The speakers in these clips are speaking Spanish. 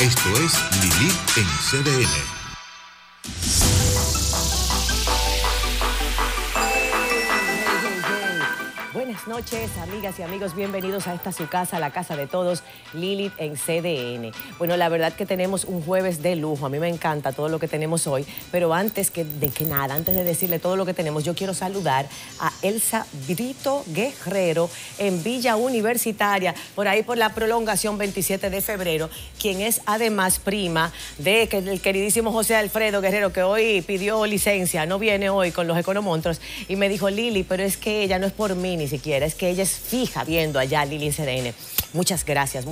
Esto es Lilith en CDN. Buenas noches, amigas y amigos, bienvenidos a esta su casa, la casa de todos, Lilith en CDN. Bueno, la verdad que tenemos un jueves de lujo, a mí me encanta todo lo que tenemos hoy, pero antes de decirle todo lo que tenemos, yo quiero saludar a Elsa Brito Guerrero en Villa Universitaria, por ahí por la prolongación 27 de febrero, quien es además prima del queridísimo José Alfredo Guerrero, que hoy pidió licencia, no viene hoy con los Economonstruos, y me dijo, Lili, pero es que ella no es por mí ni siquiera, es que ella es fija viendo allá Lili en CDN. Muchas gracias,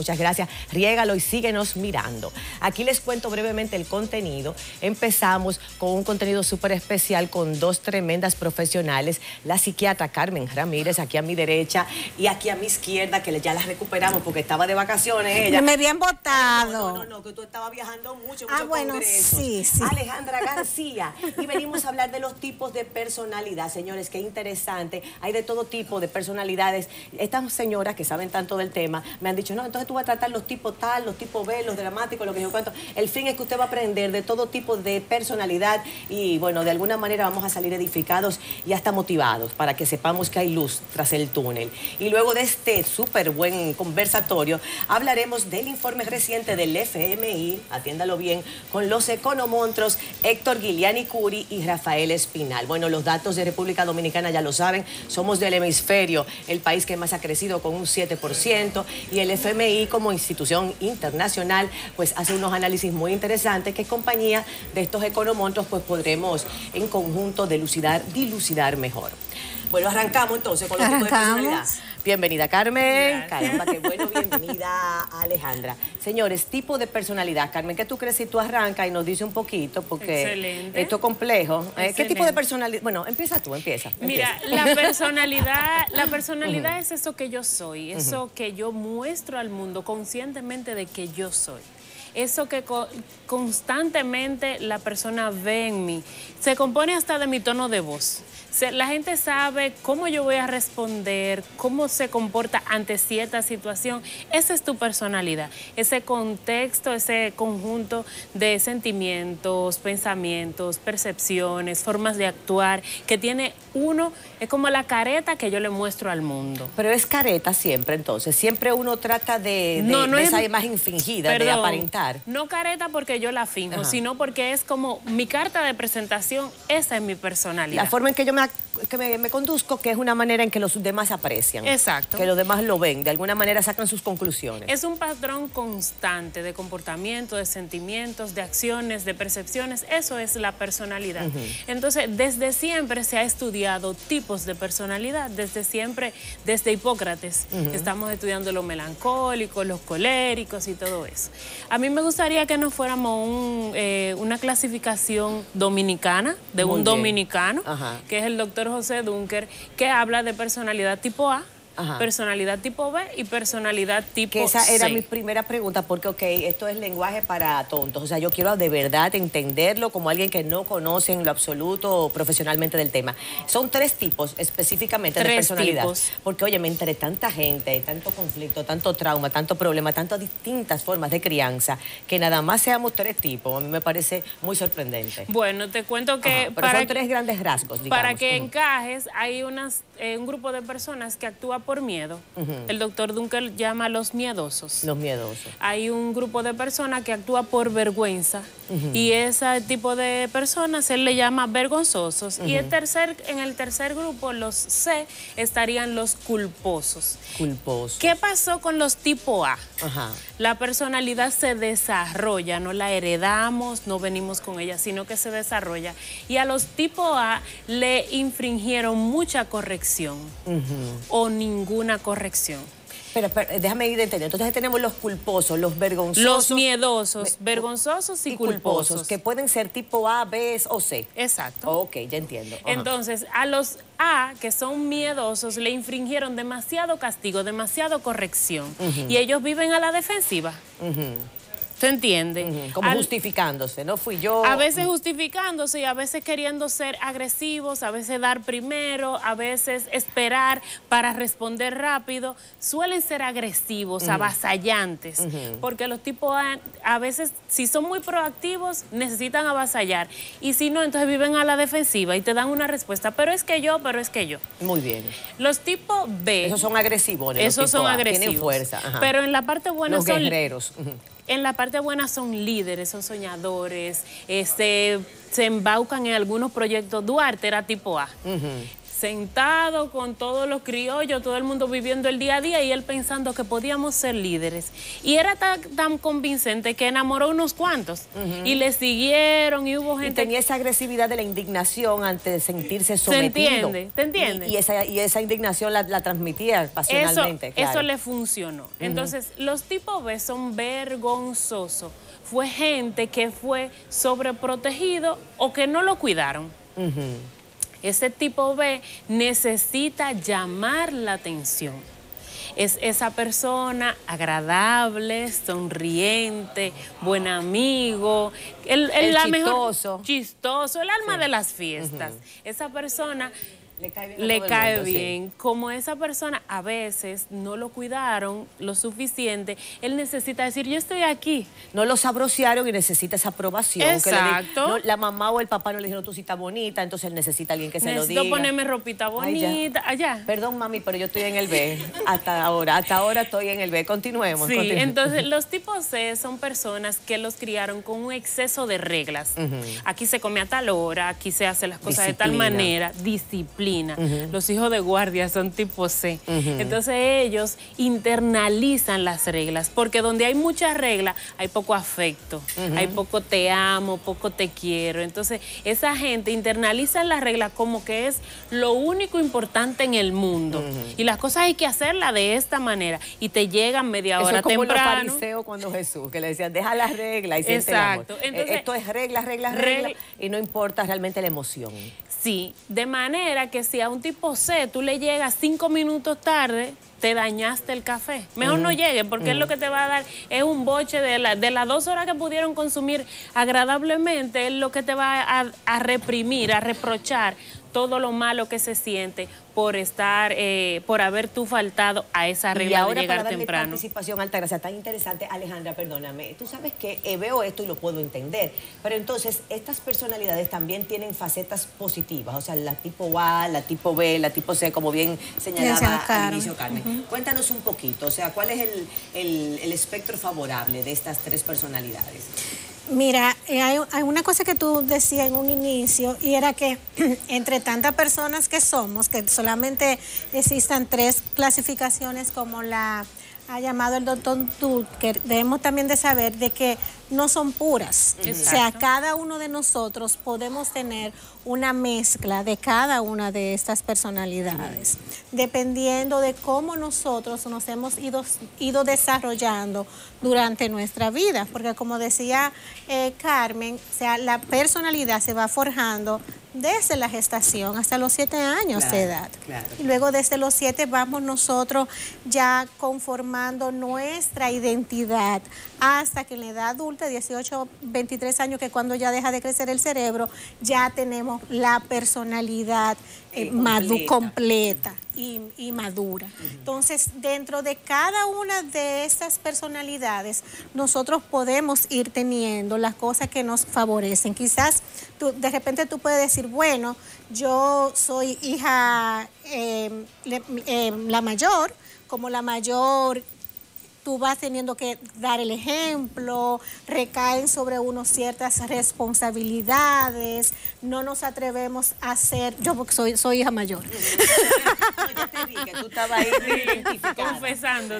riégalo y síguenos mirando. Aquí les cuento brevemente el contenido. Empezamos con un contenido súper especial con dos tremendas profesionales, la psiquiatra Carmen Ramírez, aquí a mi derecha, y aquí a mi izquierda, que ya la recuperamos porque estaba de vacaciones ella. Me habían votado. No, que tú estabas viajando mucho bueno, congresos. sí. Alejandra García. Y venimos a hablar de los tipos de personalidad, señores, qué interesante. Hay de todo tipo de personalidades. Estas señoras que saben tanto del tema me han dicho, no, entonces tú vas a tratar los tipos tal, los tipos B, los dramáticos, lo que yo cuento. El fin es que usted va a aprender de todo tipo de personalidad y, bueno, de alguna manera vamos a salir edificados y hasta motivados para que sepamos que hay luz tras el túnel. Y luego de este súper buen conversatorio, hablaremos del informe reciente del FMI, atiéndalo bien, con los economonstruos Héctor Guiliani Curi y Rafael Espinal. Bueno, los datos de República Dominicana ya lo saben, somos del hemisferio, el país que más ha crecido con un 7%, y el FMI como institución internacional pues hace unos análisis muy interesantes que en compañía de estos economonstruos pues podremos en conjunto dilucidar mejor. Bueno, arrancamos entonces con los tipos de personalidad. Bienvenida, Carmen. Gracias. Caramba, qué bueno. Bienvenida, Alejandra. Señores, tipo de personalidad. Carmen, ¿qué tú crees si tú arrancas y nos dice un poquito? Porque excelente. Esto es complejo. ¿Qué tipo de personalidad? Bueno, empieza tú. Mira, la personalidad es eso que yo soy, eso que yo muestro al mundo conscientemente de que yo soy. Eso que constantemente la persona ve en mí. Se compone hasta de mi tono de voz. La gente sabe cómo yo voy a responder, cómo se comporta ante cierta situación. Esa es tu personalidad, ese contexto, ese conjunto de sentimientos, pensamientos, percepciones, formas de actuar que tiene uno. Es como la careta que yo le muestro al mundo. Pero es careta siempre, entonces. Siempre uno trata de esa imagen fingida, de aparentar. No careta porque yo la finjo, sino porque es como mi carta de presentación, esa es mi personalidad. La forma en que yo me conduzco, que es una manera en que los demás aprecian. Exacto. Que los demás lo ven, de alguna manera sacan sus conclusiones. Es un patrón constante de comportamiento, de sentimientos, de acciones, de percepciones. Eso es la personalidad. Entonces, desde siempre se ha estudiado tipos de personalidad. Desde siempre, desde Hipócrates, estamos estudiando los melancólicos, los coléricos y todo eso. A mí me gustaría que nos fuéramos una clasificación dominicana, de un dominicano, que es el doctor José Dunker, que habla de personalidad tipo A, personalidad tipo B y personalidad tipo C. Que esa era mi primera pregunta, porque, esto es lenguaje para tontos. O sea, yo quiero de verdad entenderlo como alguien que no conoce en lo absoluto profesionalmente del tema. Son tres tipos específicamente de personalidad. Tipos. Porque, oye, entre tanta gente, tanto conflicto, tanto trauma, tanto problema, tantas distintas formas de crianza, que nada más seamos tres tipos, a mí me parece muy sorprendente. Bueno, te cuento que... Pero son tres grandes rasgos, digamos. Para que encajes, hay un grupo de personas que actúa por miedo. El doctor Dunker llama a los miedosos. Los miedosos. Hay un grupo de personas que actúa por vergüenza y ese tipo de personas él le llama vergonzosos. Y en el tercer grupo, los C, estarían los culposos. Culposos. ¿Qué pasó con los tipo A? La personalidad se desarrolla, no la heredamos, no venimos con ella, sino que se desarrolla. Y a los tipo A le infringieron mucha corrección o ninguna corrección. Pero déjame ir entendiendo. Entonces tenemos los culposos, los vergonzosos. Los miedosos, vergonzosos y culposos. Que pueden ser tipo A, B o C. Exacto. Ok, ya entiendo. Entonces, a los A, que son miedosos, le infringieron demasiado castigo, demasiado corrección. Y ellos viven a la defensiva. ¿Se entiende? Como justificándose, no fui yo. A veces justificándose y a veces queriendo ser agresivos, a veces dar primero, a veces esperar para responder rápido. Suelen ser agresivos, avasallantes, porque los tipos a veces, si son muy proactivos, necesitan avasallar. Y si no, entonces viven a la defensiva y te dan una respuesta. Pero es que yo. Muy bien. Los tipos B. Esos son agresivos. Esos son agresivos. Tienen fuerza. Ajá. Pero en la parte buena los son guerreros. En la parte buena son líderes, son soñadores, se embaucan en algunos proyectos. Duarte era tipo A. Sentado con todos los criollos, todo el mundo viviendo el día a día y él pensando que podíamos ser líderes. Y era tan convincente que enamoró unos cuantos y le siguieron y hubo gente... Y tenía esa agresividad de la indignación ante sentirse sometido. ¿Te entiende? Y esa indignación la transmitía pasionalmente. Eso le funcionó. Entonces, los tipos B son vergonzosos. Fue gente que fue sobreprotegido o que no lo cuidaron. Ese tipo B necesita llamar la atención. Es esa persona agradable, sonriente, buen amigo, el chistoso, el alma de las fiestas. Esa persona le cae bien. Como esa persona a veces no lo cuidaron lo suficiente, él necesita decir, yo estoy aquí. No lo sabrociaron y necesita esa aprobación. Exacto. La mamá o el papá no le dijeron, tú sí estás bonita, entonces él necesita alguien que se lo diga. Necesito ponerme ropita bonita. Allá. Perdón, mami, pero yo estoy en el B. Hasta ahora estoy en el B. Continuemos. Sí, entonces los tipos C son personas que los criaron con un exceso de reglas. Aquí se come a tal hora, aquí se hace las cosas de tal manera, disciplina. Los hijos de guardia son tipo C. Entonces ellos internalizan las reglas, porque donde hay muchas reglas hay poco afecto, hay poco te amo, poco te quiero. Entonces esa gente internaliza las reglas como que es lo único importante en el mundo. Y las cosas hay que hacerlas de esta manera. Y te llegan media hora temprano. Eso es como los fariseos cuando Jesús, que le decían, deja las reglas y siente el amor. Entonces, esto es reglas, y no importa realmente la emoción. Sí, de manera que si a un tipo C tú le llegas 5 minutos tarde, te dañaste el café. Mejor no llegue, porque es lo que te va a dar es un boche de las 2 horas que pudieron consumir agradablemente, es lo que te va a reprimir, a reprochar todo lo malo que se siente por por haber tú faltado a esa regla de llegar temprano. Y ahora para darle participación, Altagracia, tan interesante, Alejandra, perdóname, tú sabes que veo esto y lo puedo entender, pero entonces estas personalidades también tienen facetas positivas, o sea, la tipo A, la tipo B, la tipo C, como bien señalaba al inicio Carmen. Cuéntanos un poquito, o sea, ¿cuál es el espectro favorable de estas 3 personalidades? Mira, hay una cosa que tú decías en un inicio y era que entre tantas personas que somos, que solamente existan 3 clasificaciones como la ha llamado el doctor Dutker, debemos también de saber de que no son puras. Exacto. O sea, cada uno de nosotros podemos tener una mezcla de cada una de estas personalidades, dependiendo de cómo nosotros nos hemos ido desarrollando durante nuestra vida, porque como decía Carmen, o sea, la personalidad se va forjando desde la gestación hasta los 7 años de edad. Claro. Y luego desde los 7 vamos nosotros ya conformando nuestra identidad hasta que en la edad adulta, 18, 23 años, que cuando ya deja de crecer el cerebro, ya tenemos la personalidad completa y madura. Entonces, dentro de cada una de estas personalidades, nosotros podemos ir teniendo las cosas que nos favorecen. Quizás de repente tú puedes decir, bueno, yo soy hija la mayor, como la mayor tú vas teniendo que dar el ejemplo, recaen sobre uno ciertas responsabilidades, no nos atrevemos a hacer, yo porque soy hija mayor. No, ya te vi que tú estabas ahí identificada. Confesando.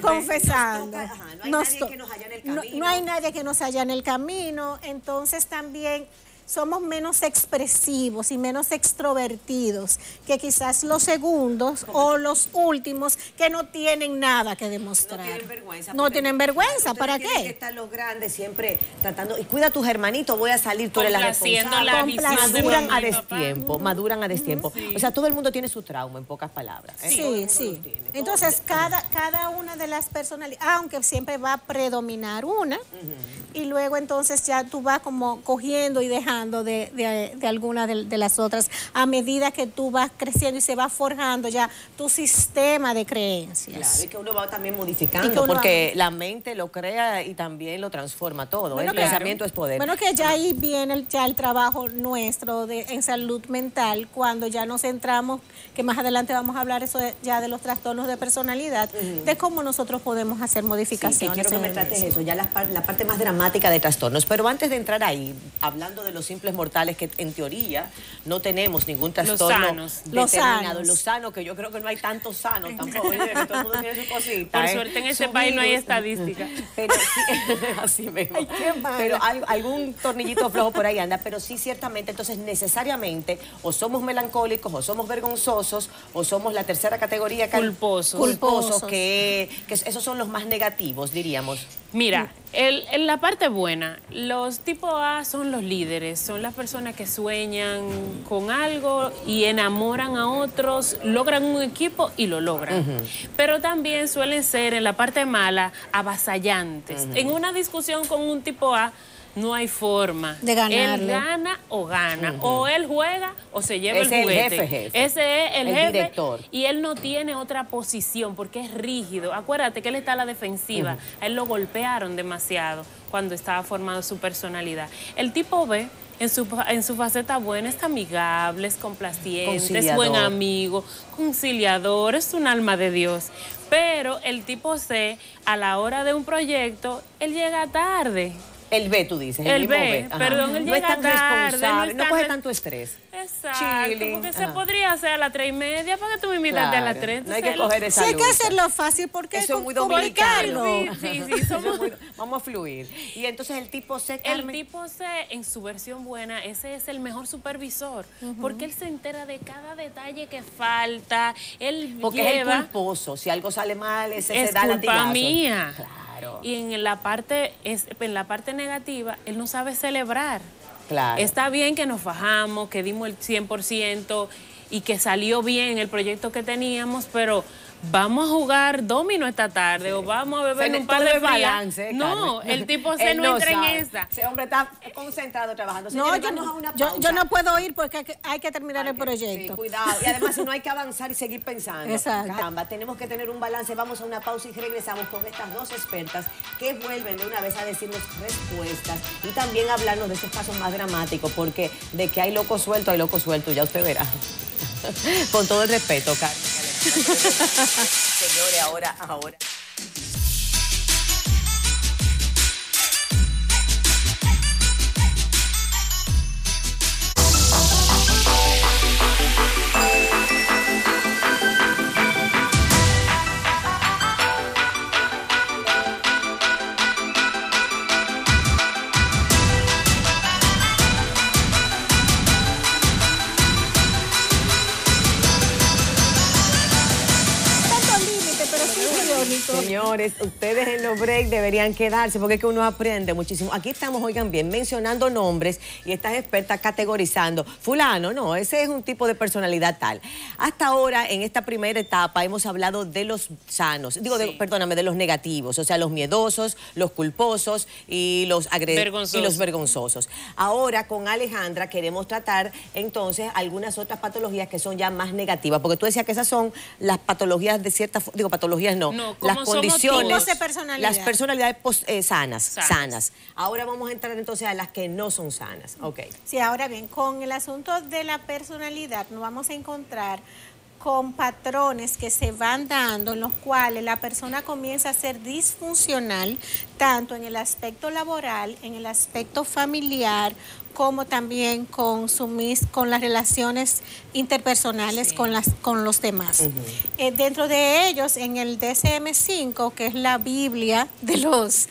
No hay nadie que nos haya en el camino. No hay nadie que nos haya en el camino, entonces también somos menos expresivos y menos extrovertidos que quizás los segundos o los últimos que no tienen nada que demostrar. No tienen vergüenza. No tienen vergüenza, ¿para qué? Tienen que estar los grandes siempre tratando, y cuida a tus hermanitos, voy a salir, tú eres la responsable. Maduran a destiempo. Sí. O sea, todo el mundo tiene su trauma, en pocas palabras. Sí. Entonces, cada una de las personalidades, aunque siempre va a predominar una, y luego entonces ya tú vas como cogiendo y dejando de alguna de las otras a medida que tú vas creciendo y se va forjando ya tu sistema de creencias. Claro, y que uno va también modificando, porque la mente lo crea y también lo transforma todo. Bueno, el pensamiento es poder. Bueno, que ya ahí viene ya el trabajo nuestro en salud mental, cuando ya nos centramos, que más adelante vamos a hablar eso ya de los trastornos de personalidad, de cómo nosotros podemos hacer modificaciones. Sí, que quiero que me trates eso, ya la parte más dramática de trastornos. Pero antes de entrar ahí, hablando de los simples mortales que en teoría no tenemos ningún trastorno determinado. Los sanos, que yo creo que no hay tantos sanos tampoco, que todo el mundo tiene su cosita. Por suerte en este país no hay estadística. Pero sí, así mismo. Ay, pero algún tornillito flojo por ahí anda, pero sí ciertamente, entonces necesariamente o somos melancólicos, o somos vergonzosos, o somos la tercera categoría. Culposos, que esos son los más negativos, diríamos. Mira, en la parte buena, los tipo A son los líderes, son las personas que sueñan con algo y enamoran a otros, logran un equipo y lo logran. Pero también suelen ser, en la parte mala, avasallantes. En una discusión con un tipo A, no hay forma de ganarle. Él gana o gana, o él juega o se lleva el juguete. Jefe. Ese es el jefe director. Y él no tiene otra posición porque es rígido. Acuérdate que él está a la defensiva. A él lo golpearon demasiado cuando estaba formando su personalidad. El tipo B, en su faceta buena, es amigable, es complaciente, es buen amigo, conciliador, es un alma de Dios. Pero el tipo C, a la hora de un proyecto, él llega tarde. El B, tú dices. El B, perdón, él llega tarde. No coge tanto estrés. Exacto, porque se podría hacer a las 3:30, ¿para que tú me invitaste a las 3? No hay que coger esa lucha. Sí, hay que hacerlo fácil, porque eso es muy dominicano. Sí, vamos a fluir. Y entonces el tipo C, Carmen. El tipo C, en su versión buena, ese es el mejor supervisor, porque él se entera de cada detalle que falta, porque es el culposo, si algo sale mal, ese se da latigazo. Es culpa mía. Claro. Y en la parte negativa, él no sabe celebrar. Claro. Está bien que nos fajamos, que dimos el 100% y que salió bien el proyecto que teníamos, pero vamos a jugar domino esta tarde o vamos a beber un par de balance. No, el tipo C no entra en esa. Ese hombre está concentrado trabajando. No, yo no puedo ir porque hay que terminar el proyecto. Sí, cuidado. Y además, si no hay que avanzar y seguir pensando. Exacto. Caramba, tenemos que tener un balance. Vamos a una pausa y regresamos con estas dos expertas que vuelven de una vez a decirnos respuestas y también hablarnos de esos casos más dramáticos, porque de que hay loco suelto, ya usted verá. Con todo el respeto, Carmen. Señores, ahora. Señores, ustedes en los breaks deberían quedarse porque es que uno aprende muchísimo. Aquí estamos, oigan bien, mencionando nombres y estas expertas categorizando. Fulano, no, ese es un tipo de personalidad tal. Hasta ahora, en esta primera etapa, hemos hablado de los sanos, de los negativos, o sea, los miedosos, los culposos y los vergonzosos. Ahora, con Alejandra, queremos tratar entonces algunas otras patologías que son ya más negativas, porque tú decías que esas son las patologías de cierta forma, patologías no las condiciones, las personalidades sanas. Ahora vamos a entrar entonces a las que no son sanas. Okay. Sí, ahora bien, con el asunto de la personalidad nos vamos a encontrar con patrones que se van dando en los cuales la persona comienza a ser disfuncional tanto en el aspecto laboral, en el aspecto familiar, como también con las relaciones interpersonales con los demás. Dentro de ellos, en el DSM-5, que es la Biblia de los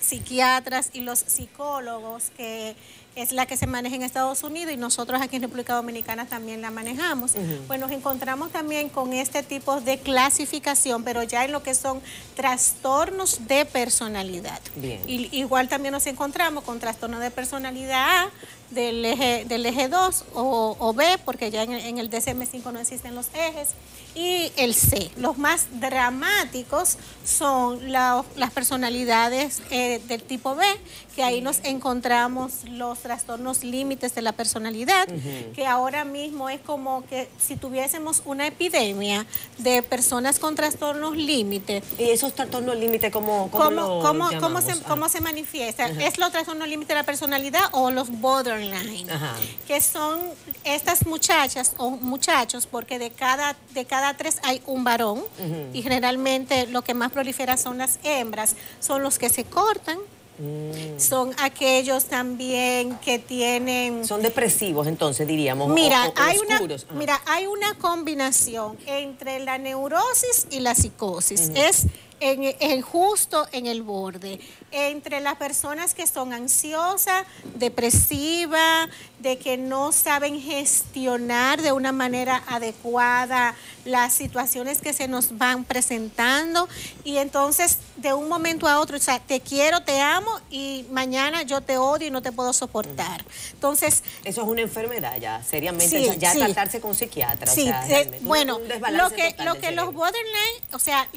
psiquiatras y los psicólogos, que es la que se maneja en Estados Unidos y nosotros aquí en República Dominicana también la manejamos, pues nos encontramos también con este tipo de clasificación, pero ya en lo que son trastornos de personalidad. Bien. Y igual también nos encontramos con trastornos de personalidad A, del eje 2 o B, porque ya en el DSM-5 no existen los ejes, y el C. Los más dramáticos son las personalidades del tipo B, que ahí nos encontramos los trastornos límites de la personalidad, que ahora mismo es como que si tuviésemos una epidemia de personas con trastornos límite. ¿Y esos trastornos límite cómo se manifiesta? ¿Es los trastornos límite de la personalidad o los borderline? Que son estas muchachas o muchachos, porque de cada 3 hay un varón, y generalmente lo que más prolifera son las hembras, son los que se cortan. Son aquellos también que tienen... Son depresivos, entonces, diríamos. Mira, Mira, hay una combinación entre la neurosis y la psicosis. Es justo en el borde. Entre las personas que son ansiosas, depresivas, de que no saben gestionar de una manera adecuada las situaciones que se nos van presentando, y entonces de un momento a otro, o sea, te quiero, te amo, y mañana yo te odio y no te puedo soportar. Entonces... Eso es una enfermedad ya, seriamente, tratarse con psiquiatra. Sí, o sea, bueno, lo que los borderline, o sea,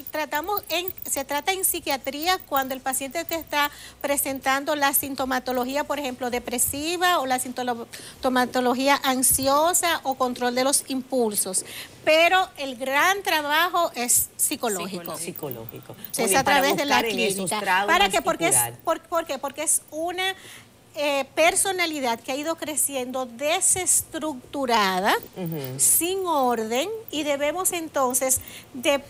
se trata en psiquiatría cuando el paciente te está presentando la sintomatología, por ejemplo, depresiva, o la sintomatología ansiosa, o control de los impulsos. Pero el gran trabajo es psicológico. Psicológico. Es a través de la clínica. ¿Para qué? Porque es una personalidad que ha ido creciendo desestructurada, sin orden, y debemos entonces de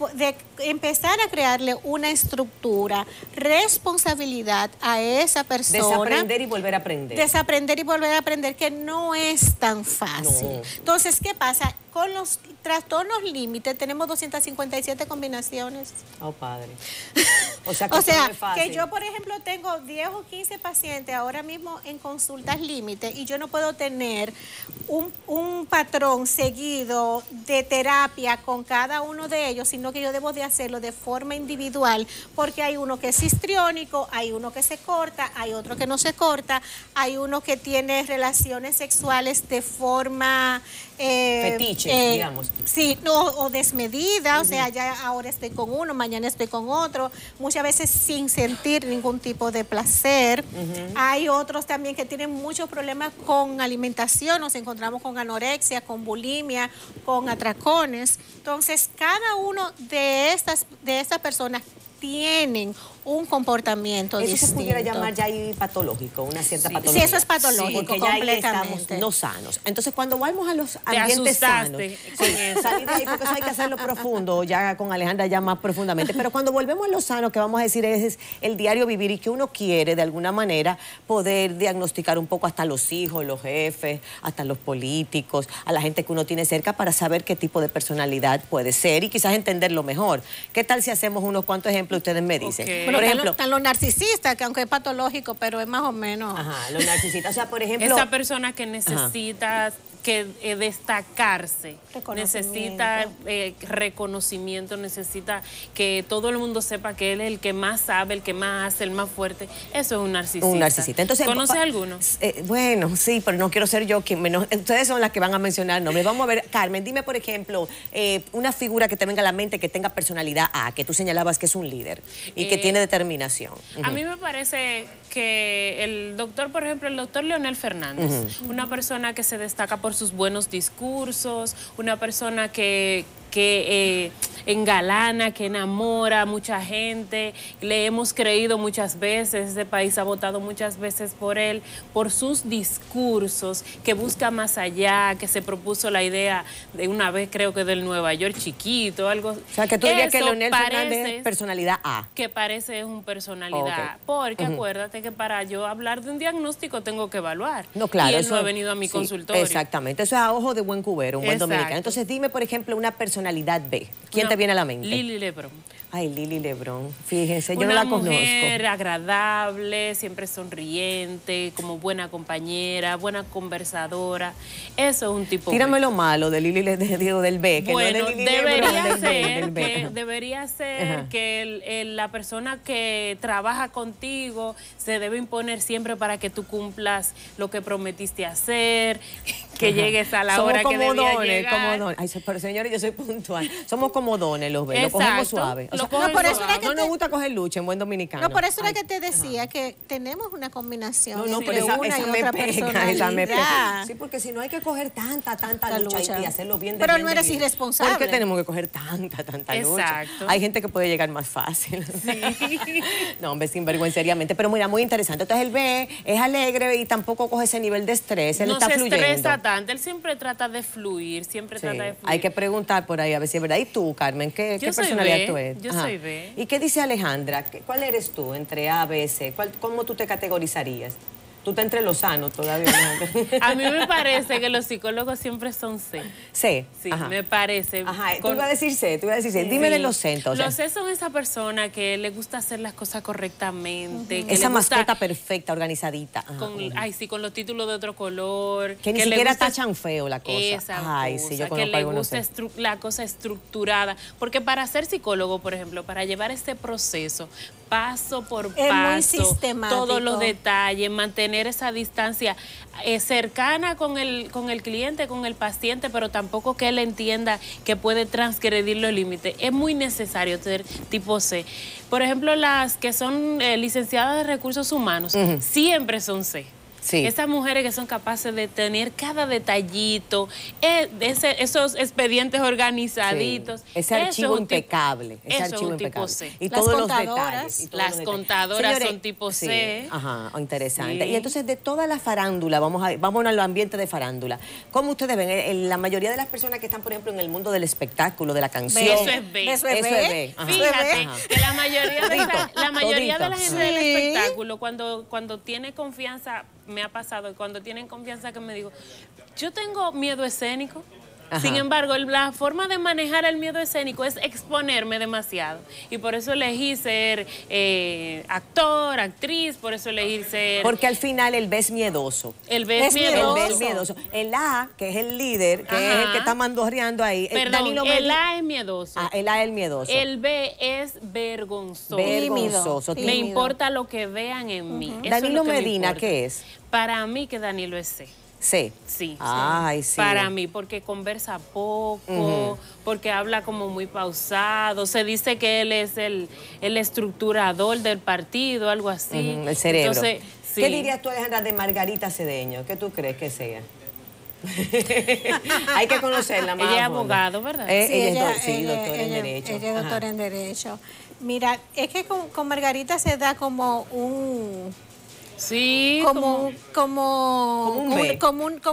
empezar a crearle una estructura, responsabilidad a esa persona. Desaprender y volver a aprender. Desaprender y volver a aprender, que no es tan fácil. No. Entonces, ¿qué pasa? Con los trastornos límite tenemos 257 combinaciones. Oh, padre. O sea, que yo, por ejemplo, tengo 10 o 15 pacientes ahora mismo en consultas límite, y yo no puedo tener un patrón seguido de terapia con cada uno de ellos, sino que yo debo de hacerlo de forma individual, porque hay uno que es histriónico, hay uno que se corta, hay otro que no se corta, hay uno que tiene relaciones sexuales de forma... fetiche, digamos. Sí, o desmedida, o sea, ya ahora estoy con uno, mañana estoy con otro, muchas veces sin sentir ningún tipo de placer. Hay otros también que tienen muchos problemas con alimentación, nos encontramos con anorexia, con bulimia, con atracones. Entonces, cada uno de estas personas tienen un comportamiento distinto. Eso se pudiera llamar ya ahí patológico, una cierta patología. Sí, eso es patológico, porque ya ahí estamos no sanos. Entonces, cuando vamos a los ambientes sanos, salir de ahí, porque eso hay que hacerlo profundo, ya con Alejandra ya más profundamente, pero cuando volvemos a lo sano, que vamos a decir es el diario vivir, y que uno quiere de alguna manera poder diagnosticar un poco hasta los hijos, los jefes, hasta los políticos, a la gente que uno tiene cerca, para saber qué tipo de personalidad puede ser y quizás entenderlo mejor. ¿Qué tal si hacemos unos cuantos ejemplos ustedes me dicen? Por ejemplo, están los narcisistas, que aunque es patológico, pero es más o menos. Los narcisistas. O sea, por ejemplo, esa persona que necesita destacarse, necesita reconocimiento, necesita que todo el mundo sepa que él es el que más sabe, el que más hace, el más fuerte. Eso es un narcisista. Un narcisista. Entonces, ¿conoces alguno? Bueno, sí, pero no quiero ser yo quien menos. Ustedes son las que van a mencionar nombres. Vamos a ver, Carmen, dime, por ejemplo, una figura que te venga a la mente que tenga personalidad A, que tú señalabas que es un líder y que tiene determinación. A mí me parece que el doctor, por ejemplo, el doctor Leonel Fernández, una persona que se destaca por sus buenos discursos, una persona que engalana, que enamora a mucha gente, le hemos creído muchas veces, este país ha votado muchas veces por él, por sus discursos, que busca más allá, que se propuso la idea de una vez, creo que del Nueva York chiquito, algo. O sea, que tú dirías que Leonel Fernández es personalidad A. Que parece es un personalidad A, porque acuérdate que para yo hablar de un diagnóstico tengo que evaluar. No, claro. Y él no ha venido a mi consultorio. Exactamente, eso es a ojo de buen cubero, un buen dominicano. Entonces dime, por ejemplo, una personalidad B. ¿Quién te viene a la mente? Lili Lebron. Ay, Lili Lebrón, fíjense, yo no Una la conozco. mujer agradable, siempre sonriente, como buena compañera, buena conversadora. Eso es un tipo Tírame B. lo malo de Lili, digo, del B, que Bueno, no es de Lili Lebrón, del B, del B. Ajá. debería ser Ajá. que la persona que trabaja contigo se debe imponer siempre para que tú cumplas lo que prometiste hacer, que Ajá. llegues a la Somos hora que como debías dones, llegar. como dones. Ay, pero señores, yo soy puntual. Somos como dones los B, lo cogemos Exacto. suave. O sea, Lo cogen por eso suave. era que no te- nos gusta coger lucha en buen dominicano. No, por eso era Ay, que te decía que tenemos una combinación No, entre pero una y esa me otra pega, personalidad. esa me pega. Sí, porque si no hay que coger tanta La lucha lucha. y hacerlo bien de Pero bien, no de eres bien. irresponsable. ¿Por qué tenemos que coger tanta lucha? Exacto. Hay gente que puede llegar más fácil. No, hombre, sinvergüenzeriamente. Pero mira, muy interesante. Entonces, el B es alegre y tampoco coge ese nivel de estrés. Él No está se fluyendo. estresa tanto, él siempre trata de fluir, siempre Sí, trata de fluir. hay que preguntar por ahí a ver si es verdad. ¿Y tú, Carmen? ¿Qué Yo soy personalidad B, tú eres? yo soy B. ¿Y qué dice Alejandra? ¿Cuál eres tú entre A, B, C? ¿Cómo tú te categorizarías? Tú estás entre los sanos todavía, Alejandra. A mí me parece que los psicólogos siempre son C. C. Sí, Ajá. me parece. Ajá, tú Con- ibas a decir C, Dime de los C, entonces. Los C son esa persona que le gusta hacer las cosas correctamente. Que Esa le gusta mascota perfecta, organizadita. Ajá. Ay, sí, con los títulos de otro color. Que ni le siquiera gusta tachan feo la cosa. Esa Ay, cosa, sí, yo que conozco le algunos gusta C. la cosa estructurada. Porque para ser psicólogo, por ejemplo, para llevar este proceso paso por Es muy paso, sistemático. todos los detalles, mantener esa distancia cercana con el cliente, con el paciente, pero tampoco que él entienda que puede transgredir los límites. Es muy necesario ser tipo C. Por ejemplo, las que son licenciadas de recursos humanos, siempre son C. Sí. Esas mujeres que son capaces de tener cada detallito, esos expedientes organizaditos. Sí. Ese eso es archivo un tipo- impecable. Ese eso es archivo un tipo impecable. C. Y Las todos los contadoras. detalles. y todos Las los detalles. contadoras son tipo sí, C. Ajá, interesante. Sí. Y entonces, de toda la farándula, vamos al ambiente de farándula. ¿Cómo ustedes ven? La mayoría de las personas que están, por ejemplo, en el mundo del espectáculo, de la canción. Eso es B. Eso es Eso B. es B. Ajá. Fíjate Ajá. que la mayoría de la Todito. gente del Sí. espectáculo, cuando tiene confianza, me ha pasado, cuando tienen confianza que me digo, yo tengo miedo escénico. Ajá. Sin embargo, la forma de manejar el miedo escénico es exponerme demasiado. Y por eso elegí ser actor, actriz, por eso elegí ser... Porque al final el B es miedoso. el B es Es miedoso. El B es miedoso. El A, que es el líder, que es Ajá. el que está mandorreando ahí. Perdón, Danilo el Medina- A es miedoso. Ah, el A es el miedoso. El B es vergonzoso. Vergonzoso. Tímido. Me importa lo que vean en mí. Eso es Danilo lo que me Medina, importa. ¿qué es? Para mí que Danilo es C. C. Sí. Ay, sí. Para mí, porque conversa poco, porque habla como muy pausado. Se dice que él es el estructurador del partido, algo así. El cerebro. Entonces, sí. ¿Qué dirías tú, Alejandra, de Margarita Cedeño? ¿Qué tú crees que sea? Hay que conocerla más. Ella es a fondo. abogado, ¿verdad? Ella es doctora en Derecho. Ella es doctora Ajá. en Derecho. Mira, es que con Margarita se da como un... Sí, Como un B.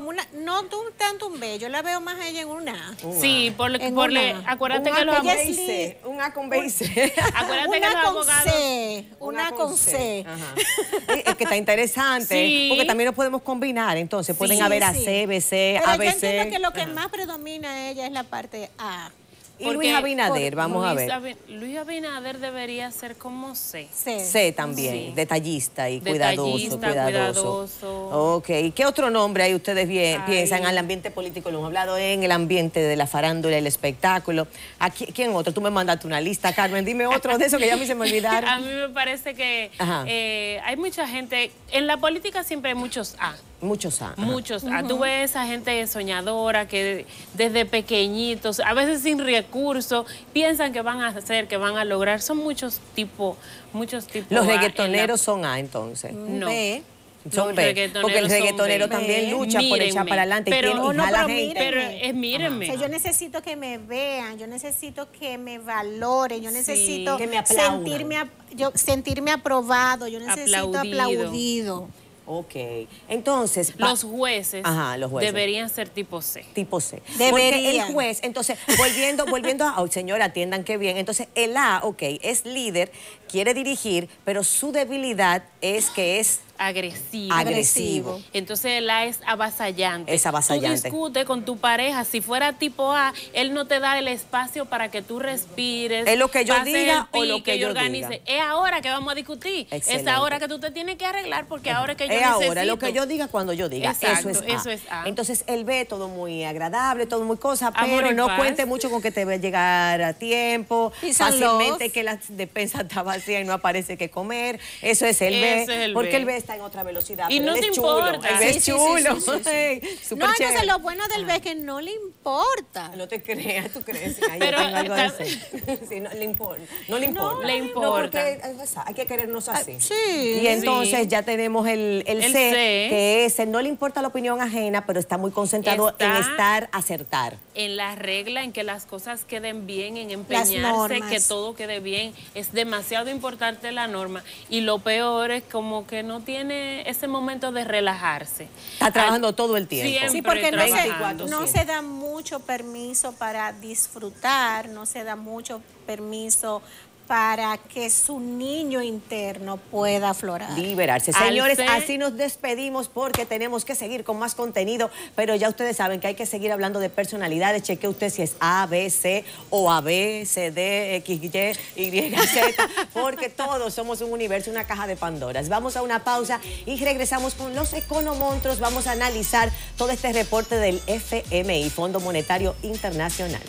una, no tanto un B, yo la veo más a ella en una. sí, En una. acuérdate Un que A los con ella B es y C. Un A con B y C. acuérdate que los Una con abogados C, una con C. Ajá. Es que está interesante, Sí. porque también lo podemos combinar. Entonces, pueden Sí, haber sí. AC, BC, Pero yo ABC. entiendo que lo que más predomina a ella es la parte A. Y Luis Abinader, vamos a ver. Luis Abinader debería ser como C. C también, Sí. detallista y Detallista, cuidadoso. Ok, ¿qué otro nombre ahí ustedes piensan Ay. al ambiente político? Lo hemos hablado en el ambiente de la farándula, el espectáculo. ¿Quién otro? Tú me mandaste una lista, Carmen, dime otro de esos que ya a mí se me olvidaron. A mí me parece que Ajá. hay mucha gente, en la política siempre hay muchos A. Muchos A. Ajá. Muchos. Tú ves esa gente soñadora que desde pequeñitos, a veces sin recursos, piensan que van a hacer, que van a lograr. Son muchos tipos. Los reggaetoneros son A, entonces. No. B. Son Los B. reggaetoneros Porque el son reggaetonero B. también lucha por echar Mírenme, para adelante pero- y No, no, jala pero gente. Pero mírenme. mírenme. O sea, yo necesito que me vean, yo necesito que me valoren, yo necesito Que me aplaudan. sentirme aprobado, yo necesito Aplaudido. aplaudido. Ok. Entonces, Los jueces, Ajá, los jueces. deberían ser tipo C. tipo C. Deberían. Porque el juez, entonces, volviendo a, señora, atiendan qué bien. Entonces, el A, ok, es líder, quiere dirigir, pero su debilidad es que es agresivo. Entonces el A es avasallante. Es avasallante. Tú discutes con tu pareja, si fuera tipo A, él no te da el espacio para que tú respires. Es lo que yo pases diga el o lo pique que y yo organice. diga. Es ahora que vamos a discutir. Excelente. Es ahora que tú te tienes que arreglar porque ahora es que yo Es necesito. ahora, lo que yo diga cuando yo diga. Exacto, eso es A. Entonces él ve todo muy agradable, todo muy cosa, Amor pero y no paz. cuente mucho con que te va a llegar a tiempo. Peace and Fácilmente love. que la despensa está vacía y no aparece que comer. Eso es el B. Ese es el porque B. el B está en otra velocidad. Y pero no él te es chulo. importa. El B es Sí, sí, chulo. sí, sí, sí. Ey, No, súper entonces chévere. lo bueno del B es que no le importa. No te creas, tú crees. Ay, Pero yo tengo algo de está- eso. Sí, no le importa. No le importa. le No, porque importa. hay que querernos así. Sí. Y entonces Sí. ya tenemos el C, que es, no le importa la opinión ajena, pero está muy concentrado Está- en acertar. En la regla, en que las cosas queden bien, en Las empeñarse, normas. que todo quede bien. Es demasiado importante la norma. Y lo peor es como que no tiene ese momento de relajarse. Está trabajando todo el tiempo. Siempre Sí, porque trabajando. no se da mucho permiso para disfrutar, no se da mucho permiso para que su niño interno pueda aflorar. Liberarse. Al Señores, C. así nos despedimos porque tenemos que seguir con más contenido, pero ya ustedes saben que hay que seguir hablando de personalidades. Cheque usted si es A, B, C o A, B, C, D, X, Y, Z, porque todos somos un universo, una caja de Pandoras. Vamos a una pausa y regresamos con los economonstruos. Vamos a analizar todo este reporte del FMI, Fondo Monetario Internacional.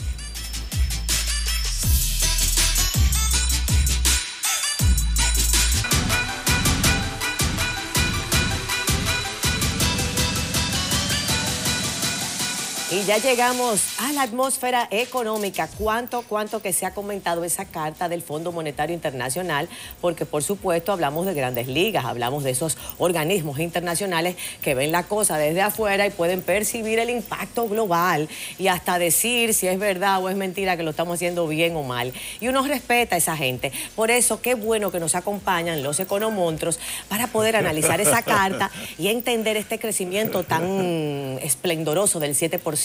Y ya llegamos a la atmósfera económica. ¿Cuánto que se ha comentado esa carta del Fondo Monetario Internacional? Porque, por supuesto, hablamos de grandes ligas, hablamos de esos organismos internacionales que ven la cosa desde afuera y pueden percibir el impacto global y hasta decir si es verdad o es mentira que lo estamos haciendo bien o mal. Y uno respeta a esa gente. Por eso, qué bueno que nos acompañan los economonstruos para poder analizar esa carta y entender este crecimiento tan esplendoroso del 7%,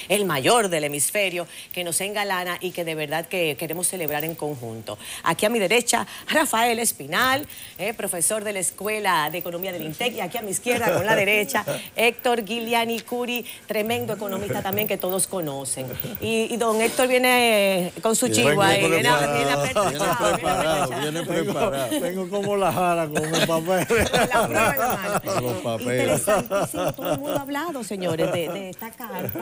el mayor del hemisferio, que nos engalana y que de verdad que queremos celebrar en conjunto. Aquí a mi derecha, Rafael Espinal, profesor de la Escuela de Economía del INTEC, y aquí a mi izquierda, con la derecha, Héctor Giuliani Curi, tremendo economista también que todos conocen. Y don Héctor viene con su chihuahua. Viene preparado. Tengo como la jara con el papel. La prueba en la mano. Con los papeles. Interesantísimo, todo el mundo ha hablado, señores, de esta carta,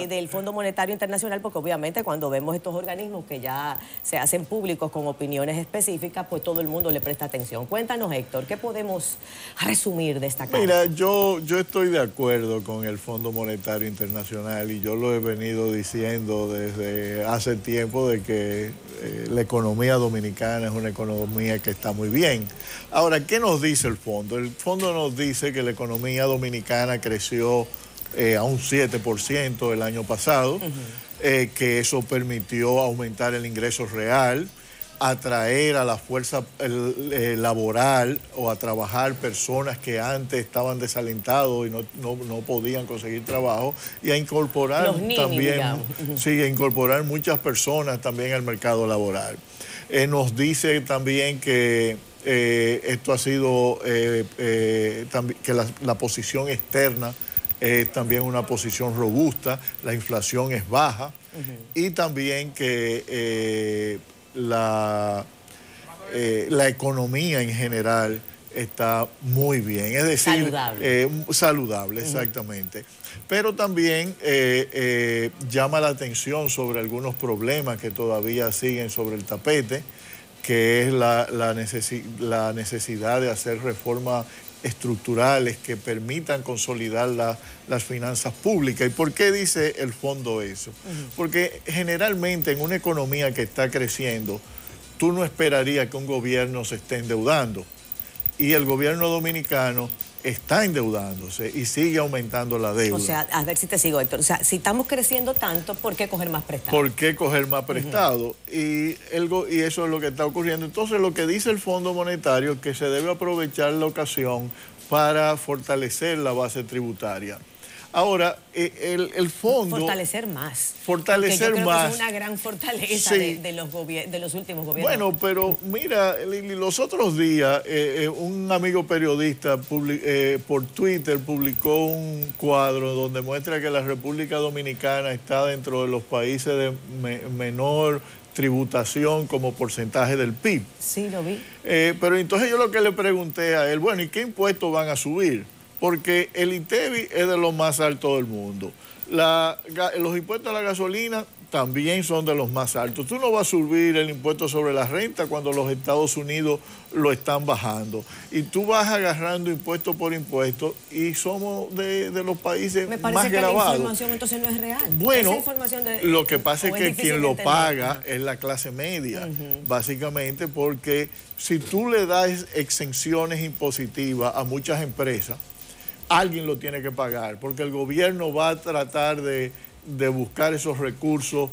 del Fondo Monetario Internacional, porque obviamente cuando vemos estos organismos que ya se hacen públicos con opiniones específicas, pues todo el mundo le presta atención. Cuéntanos, Héctor, ¿qué podemos resumir de esta carta? Mira, yo estoy de acuerdo con el Fondo Monetario Internacional y yo lo he venido diciendo desde hace tiempo de que la economía dominicana es una economía que está muy bien. Ahora, ¿qué nos dice el fondo? El fondo nos dice que la economía dominicana creció a un 7% el año pasado, que eso permitió aumentar el ingreso real, atraer a la fuerza laboral o a trabajar personas que antes estaban desalentados y no podían conseguir trabajo, y a incorporar los ninis, también, digamos. sí, a incorporar muchas personas también al mercado laboral. Nos dice también que esto ha sido que la posición externa es también una posición robusta, la inflación es baja, y también que la economía en general está muy bien, es decir, saludable. Saludable, exactamente. Pero también llama la atención sobre algunos problemas que todavía siguen sobre el tapete, que es la necesidad de hacer reformas estructurales que permitan consolidar las finanzas públicas. ¿Y por qué dice el fondo eso? Porque generalmente en una economía que está creciendo, tú no esperarías que un gobierno se esté endeudando. Y el gobierno dominicano está endeudándose y sigue aumentando la deuda. O sea, a ver si te sigo, Héctor. O sea, si estamos creciendo tanto, ¿por qué coger más prestado? ¿Por qué coger más prestado? Y eso es lo que está ocurriendo. Entonces, lo que dice el Fondo Monetario es que se debe aprovechar la ocasión para fortalecer la base tributaria. Ahora, el fondo... Fortalecer más. Fortalecer porque yo creo más. Que es una gran fortaleza Sí. de los últimos gobiernos. Bueno, pero mira, Lili, los otros días un amigo periodista por Twitter publicó un cuadro donde muestra que la República Dominicana está dentro de los países de menor tributación como porcentaje del PIB. Sí, lo vi. Pero entonces yo lo que le pregunté a él, bueno, ¿y qué impuestos van a subir? Porque el ITEVI es de los más altos del mundo. Los impuestos a la gasolina también son de los más altos. Tú no vas a subir el impuesto sobre la renta cuando los Estados Unidos lo están bajando. Y tú vas agarrando impuesto por impuesto y somos de los países Me parece más que grabados. la información entonces no es real. Bueno, Esa información lo que pasa es que difícil quien de lo entender. paga es la clase media, básicamente porque si tú le das exenciones impositivas a muchas empresas, alguien lo tiene que pagar, porque el gobierno va a tratar de buscar esos recursos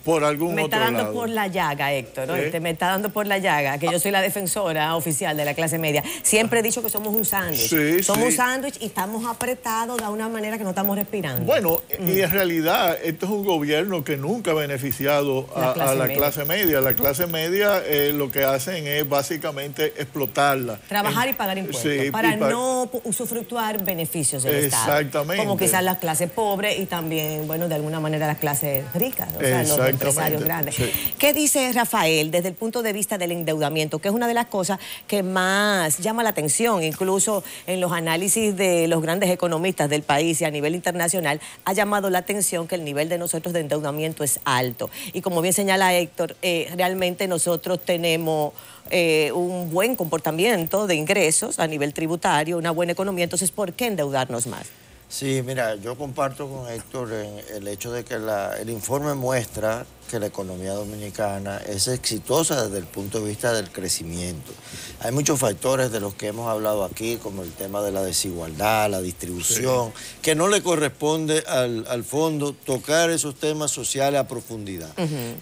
por algún otro lado. Me está dando por la llaga, Héctor, ¿no? Me está dando por la llaga, que yo soy la defensora oficial de la clase media. Siempre he dicho que somos un sándwich. Sí, somos sí. un sándwich y estamos apretados de una manera que no estamos respirando. Bueno, y en realidad esto es un gobierno que nunca ha beneficiado a la clase media. La clase media lo que hacen es básicamente explotarla. Trabajar y pagar impuestos Sí, para no usufructuar beneficios del Estado. Exactamente. Como quizás las clases pobres y también, bueno, de alguna manera las clases ricas, o sea, los empresarios grandes. Sí. ¿Qué dice Rafael desde el punto de vista del endeudamiento? Que es una de las cosas que más llama la atención, incluso en los análisis de los grandes economistas del país y a nivel internacional, ha llamado la atención que el nivel de nosotros de endeudamiento es alto. Y como bien señala Héctor, realmente nosotros tenemos un buen comportamiento de ingresos a nivel tributario, una buena economía, entonces ¿por qué endeudarnos más? Sí, mira, yo comparto con Héctor el hecho de que el informe muestra que la economía dominicana es exitosa desde el punto de vista del crecimiento. Hay muchos factores de los que hemos hablado aquí, como el tema de la desigualdad, la distribución, que no le corresponde al fondo tocar esos temas sociales a profundidad.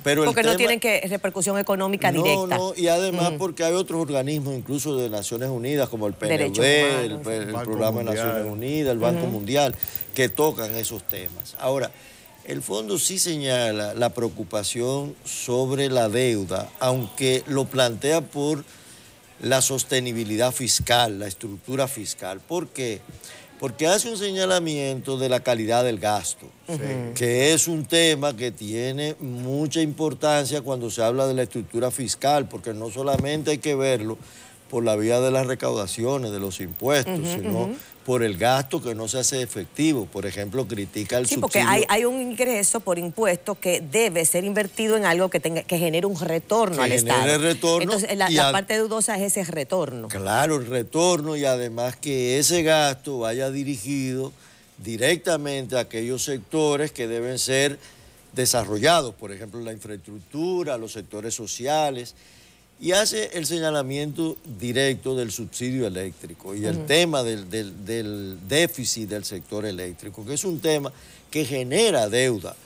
Pero porque no tienen repercusión económica directa. No, y además porque hay otros organismos, incluso de Naciones Unidas, como el PNUD, el Programa de Naciones Unidas, el Banco Mundial, que tocan esos temas. Ahora, el fondo sí señala la preocupación sobre la deuda, aunque lo plantea por la sostenibilidad fiscal, la estructura fiscal. ¿Por qué? Porque hace un señalamiento de la calidad del gasto, que es un tema que tiene mucha importancia cuando se habla de la estructura fiscal, porque no solamente hay que verlo por la vía de las recaudaciones, de los impuestos, sino por el gasto que no se hace efectivo. Por ejemplo, critica el subsidio. Sí, porque hay un ingreso por impuesto que debe ser invertido en algo que genere un retorno al Estado. Retorno. Entonces, la parte dudosa es ese retorno. Claro, el retorno, y además que ese gasto vaya dirigido directamente a aquellos sectores que deben ser desarrollados, por ejemplo, la infraestructura, los sectores sociales. Y hace el señalamiento directo del subsidio eléctrico y el tema del déficit del sector eléctrico, que es un tema que genera deuda.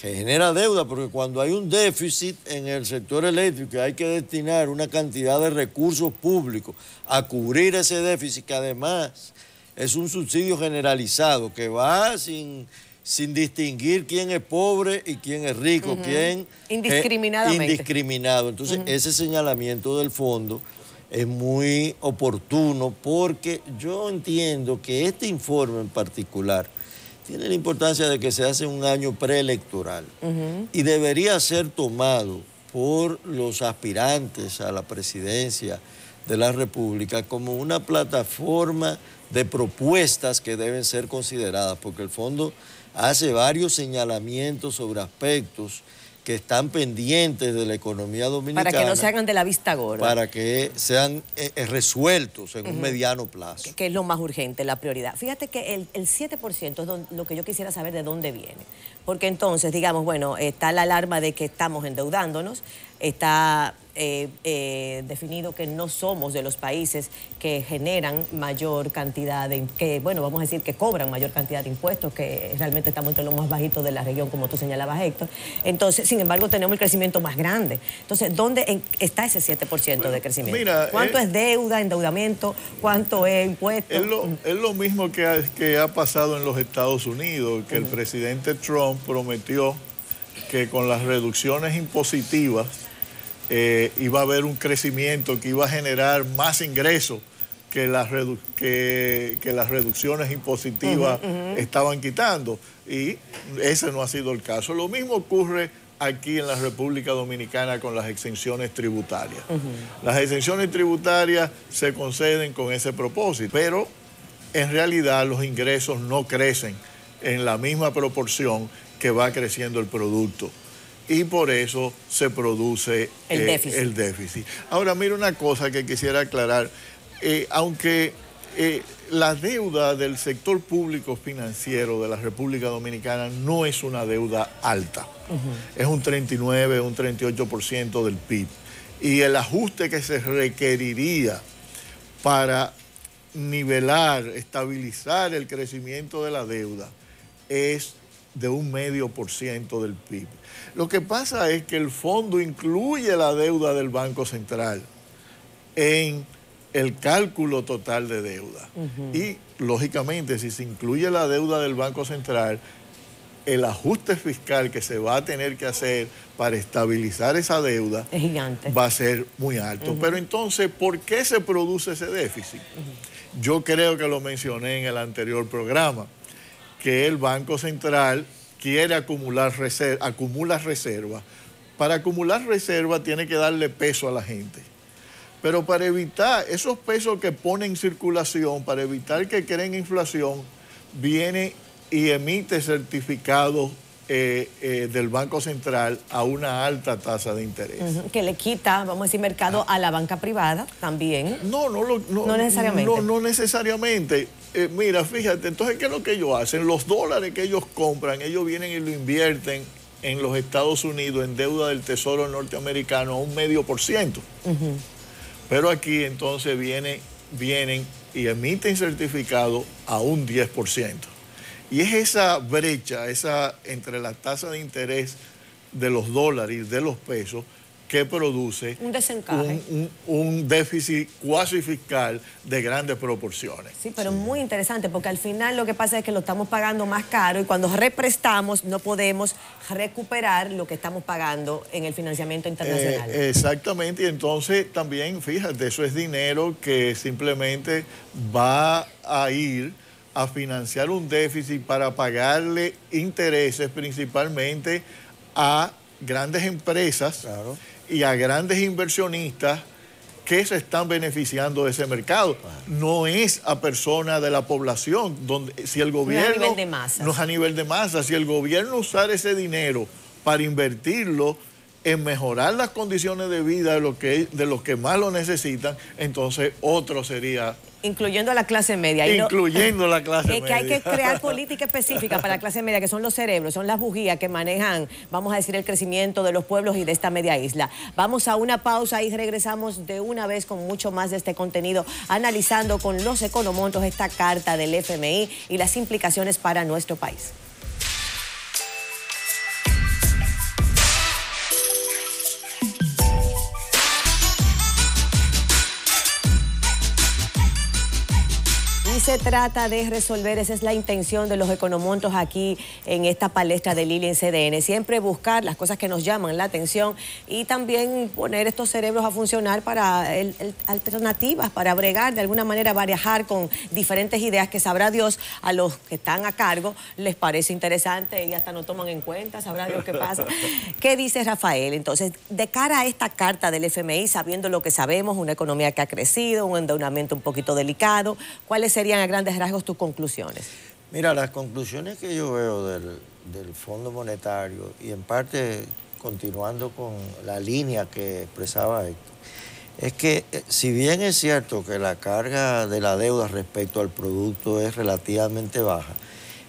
Que genera deuda porque cuando hay un déficit en el sector eléctrico hay que destinar una cantidad de recursos públicos a cubrir ese déficit, que además es un subsidio generalizado que va sin distinguir quién es pobre y quién es rico, quién indiscriminadamente. Indiscriminado. Entonces, ese señalamiento del fondo es muy oportuno porque yo entiendo que este informe en particular tiene la importancia de que se hace un año preelectoral y debería ser tomado por los aspirantes a la presidencia de la República como una plataforma de propuestas que deben ser consideradas, porque el fondo hace varios señalamientos sobre aspectos que están pendientes de la economía dominicana. Para que no se hagan de la vista gorda. Para que sean resueltos en un mediano plazo. Que es lo más urgente, la prioridad. Fíjate que el 7% es lo que yo quisiera saber de dónde viene. Porque entonces, digamos, bueno, está la alarma de que estamos endeudándonos. está definido que no somos de los países que generan mayor cantidad vamos a decir que cobran mayor cantidad de impuestos, que realmente estamos entre los más bajitos de la región, como tú señalabas, Héctor. Entonces, sin embargo, tenemos el crecimiento más grande. Entonces, ¿dónde está ese 7% de crecimiento? Mira, ¿cuánto es deuda, endeudamiento? ¿Cuánto es impuesto? Es lo mismo que ha pasado en los Estados Unidos, que el presidente Trump prometió que con las reducciones impositivas iba a haber un crecimiento que iba a generar más ingresos que las reducciones impositivas estaban quitando. Y ese no ha sido el caso. Lo mismo ocurre aquí en la República Dominicana con las exenciones tributarias. Las exenciones tributarias se conceden con ese propósito, pero en realidad los ingresos no crecen en la misma proporción que va creciendo el producto. Y por eso se produce el déficit. Ahora, mira una cosa que quisiera aclarar. Aunque la deuda del sector público financiero de la República Dominicana no es una deuda alta. Es un 39, un 38% del PIB. Y el ajuste que se requeriría para nivelar, estabilizar el crecimiento de la deuda es de 0,5% del PIB. Lo que pasa es que el fondo incluye la deuda del Banco Central en el cálculo total de deuda. Y, lógicamente, si se incluye la deuda del Banco Central, el ajuste fiscal que se va a tener que hacer para estabilizar esa deuda es gigante. Va a ser muy alto. Pero entonces, ¿por qué se produce ese déficit? Yo creo que lo mencioné en el anterior programa, que el Banco Central quiere acumula reservas. Para acumular reservas tiene que darle peso a la gente. Pero para evitar esos pesos que pone en circulación, para evitar que creen inflación, viene y emite certificados del Banco Central a una alta tasa de interés. Que le quita, vamos a decir, mercado a la banca privada también. No necesariamente. No necesariamente. Mira, fíjate, entonces, ¿qué es lo que ellos hacen? Los dólares que ellos compran, ellos vienen y lo invierten en los Estados Unidos en deuda del Tesoro norteamericano a 0,5%. Pero aquí entonces vienen y emiten certificados a un 10%. Y es esa brecha, entre la tasa de interés de los dólares y de los pesos, que produce un desencaje, un déficit cuasi fiscal de grandes proporciones. Sí, pero muy interesante, porque al final lo que pasa es que lo estamos pagando más caro y cuando represtamos no podemos recuperar lo que estamos pagando en el financiamiento internacional. Exactamente, y entonces también, fíjate, eso es dinero que simplemente va a ir a financiar un déficit para pagarle intereses principalmente a grandes empresas. Claro. Y a grandes inversionistas que se están beneficiando de ese mercado. Claro. No es a personas de la población, donde si el gobierno... No es a nivel de masas. No es a nivel de masas. Si el gobierno usara ese dinero para invertirlo en mejorar las condiciones de vida de los que más lo necesitan, entonces otro sería... Incluyendo a la clase media. Incluyendo la clase media. Es que hay que crear política específica para la clase media, que son los cerebros, son las bujías que manejan, vamos a decir, el crecimiento de los pueblos y de esta media isla. Vamos a una pausa y regresamos de una vez con mucho más de este contenido, analizando con los economontos esta carta del FMI y las implicaciones para nuestro país. Y se trata de resolver, esa es la intención de los economontos aquí en esta palestra de Lili en CDN. Siempre buscar las cosas que nos llaman la atención y también poner estos cerebros a funcionar para alternativas, para bregar, de alguna manera barajar con diferentes ideas que sabrá Dios a los que están a cargo les parece interesante y hasta no toman en cuenta, sabrá Dios qué pasa. ¿Qué dice Rafael? Entonces, de cara a esta carta del FMI, sabiendo lo que sabemos, una economía que ha crecido, un endeudamiento un poquito delicado, ¿cuáles serían a grandes rasgos tus conclusiones? Mira, las conclusiones que yo veo del Fondo Monetario, y en parte continuando con la línea que expresaba Héctor, es que si bien es cierto que la carga de la deuda respecto al producto es relativamente baja,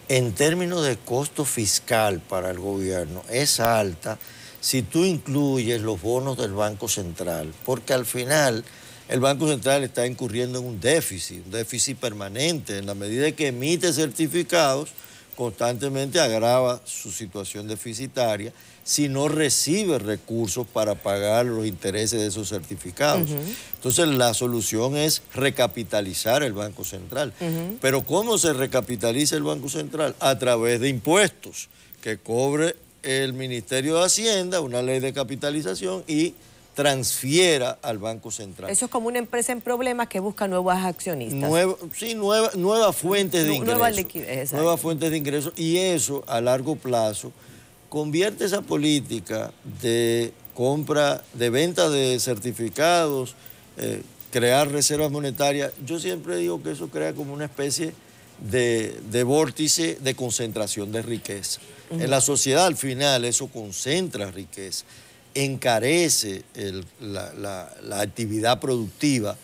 en términos de costo fiscal para el gobierno es alta si tú incluyes los bonos del Banco Central, porque al final el Banco Central está incurriendo en un déficit permanente. En la medida que emite certificados, constantemente agrava su situación deficitaria si no recibe recursos para pagar los intereses de esos certificados. Entonces, la solución es recapitalizar el Banco Central. Pero ¿cómo se recapitaliza el Banco Central? A través de impuestos que cobre el Ministerio de Hacienda, una ley de capitalización, y transfiera al Banco Central. Eso es como una empresa en problemas que busca nuevos accionistas. Nuevas fuentes de ingresos. Nueva liquidez. Nuevas fuentes de ingresos. Y eso, a largo plazo, convierte esa política de compra, de venta de certificados, crear reservas monetarias. Yo siempre digo que eso crea como una especie de vórtice de concentración de riqueza. En la sociedad, al final, eso concentra riqueza, encarece la actividad productiva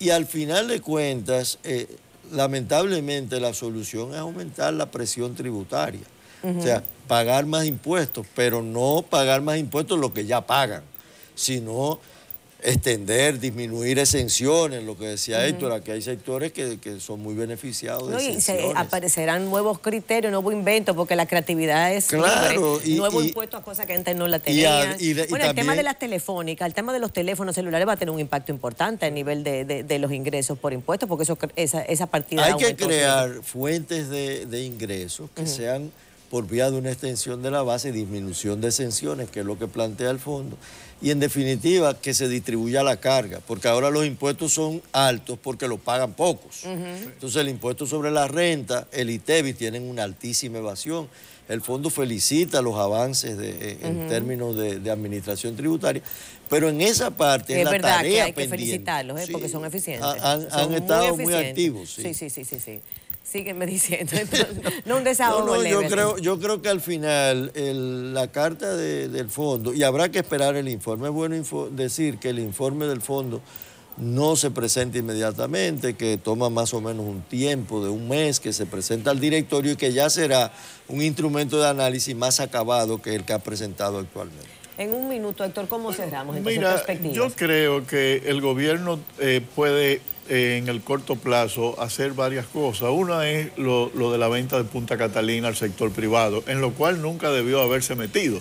y al final de cuentas, lamentablemente la solución es aumentar la presión tributaria. O sea, pagar más impuestos, pero no pagar más impuestos lo que ya pagan, sino extender, disminuir exenciones, lo que decía Héctor, aquí hay sectores que son muy beneficiados de exenciones. Y aparecerán nuevos criterios, nuevos inventos, porque la creatividad es claro, libre. Nuevo impuesto a cosas que antes no la tenían. Bueno, el tema de las telefónicas, el tema de los teléfonos celulares va a tener un impacto importante a nivel de los ingresos por impuestos, porque esa partida... Hay que crear fuentes de ingresos que sean por vía de una extensión de la base y disminución de exenciones, que es lo que plantea el fondo. Y en definitiva, que se distribuya la carga, porque ahora los impuestos son altos porque los pagan pocos. Entonces el impuesto sobre la renta, el ITEVI, tienen una altísima evasión. El fondo felicita los avances en términos de administración tributaria, pero en esa parte es la verdad tarea que hay pendiente. que felicitarlos, porque son eficientes. Han estado muy activos. Sí. Sígueme diciendo. No un desahogo leve. Yo creo que al final la carta del fondo, y habrá que esperar el informe, es bueno decir que el informe del fondo no se presenta inmediatamente, que toma más o menos un tiempo de un mes, que se presenta al directorio y que ya será un instrumento de análisis más acabado que el que ha presentado actualmente. En un minuto, Héctor, ¿cómo cerramos entonces perspectivas? Yo creo que el gobierno puede en el corto plazo hacer varias cosas. Una es lo de la venta de Punta Catalina al sector privado, en lo cual nunca debió haberse metido,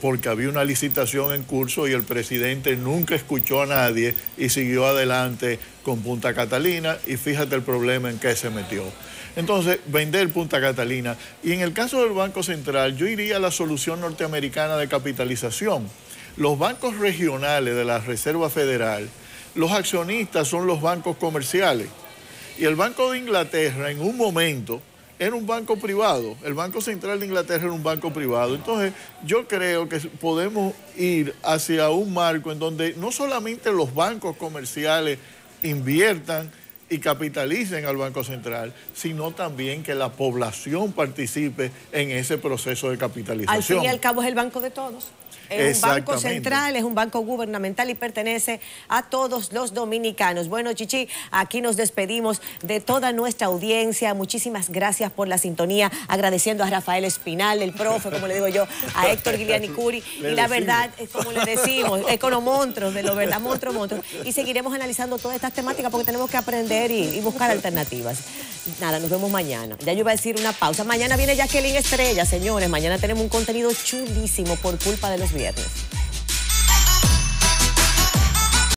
porque había una licitación en curso y el presidente nunca escuchó a nadie y siguió adelante con Punta Catalina, y fíjate el problema en que se metió. Entonces, vender Punta Catalina. Y en el caso del Banco Central, yo iría a la solución norteamericana de capitalización. Los bancos regionales de la Reserva Federal, los accionistas son los bancos comerciales. Y el Banco de Inglaterra, en un momento, era un banco privado. El Banco Central de Inglaterra era un banco privado. Entonces, yo creo que podemos ir hacia un marco en donde no solamente los bancos comerciales inviertan y capitalicen al Banco Central, sino también que la población participe en ese proceso de capitalización. Al fin y al cabo es el banco de todos. Es un banco central, es un banco gubernamental y pertenece a todos los dominicanos. Bueno, Chichi, aquí nos despedimos de toda nuestra audiencia. Muchísimas gracias por la sintonía, agradeciendo a Rafael Espinal, el profe, como le digo yo, a Héctor Guiliani Curi. Y la verdad, como le decimos, economonstruos, de lo verdad, monstruos. Y seguiremos analizando todas estas temáticas porque tenemos que aprender y buscar alternativas. Nada, nos vemos mañana. Ya yo iba a decir una pausa. Mañana viene Jacqueline Estrella, señores. Mañana tenemos un contenido chulísimo por culpa de los viernes.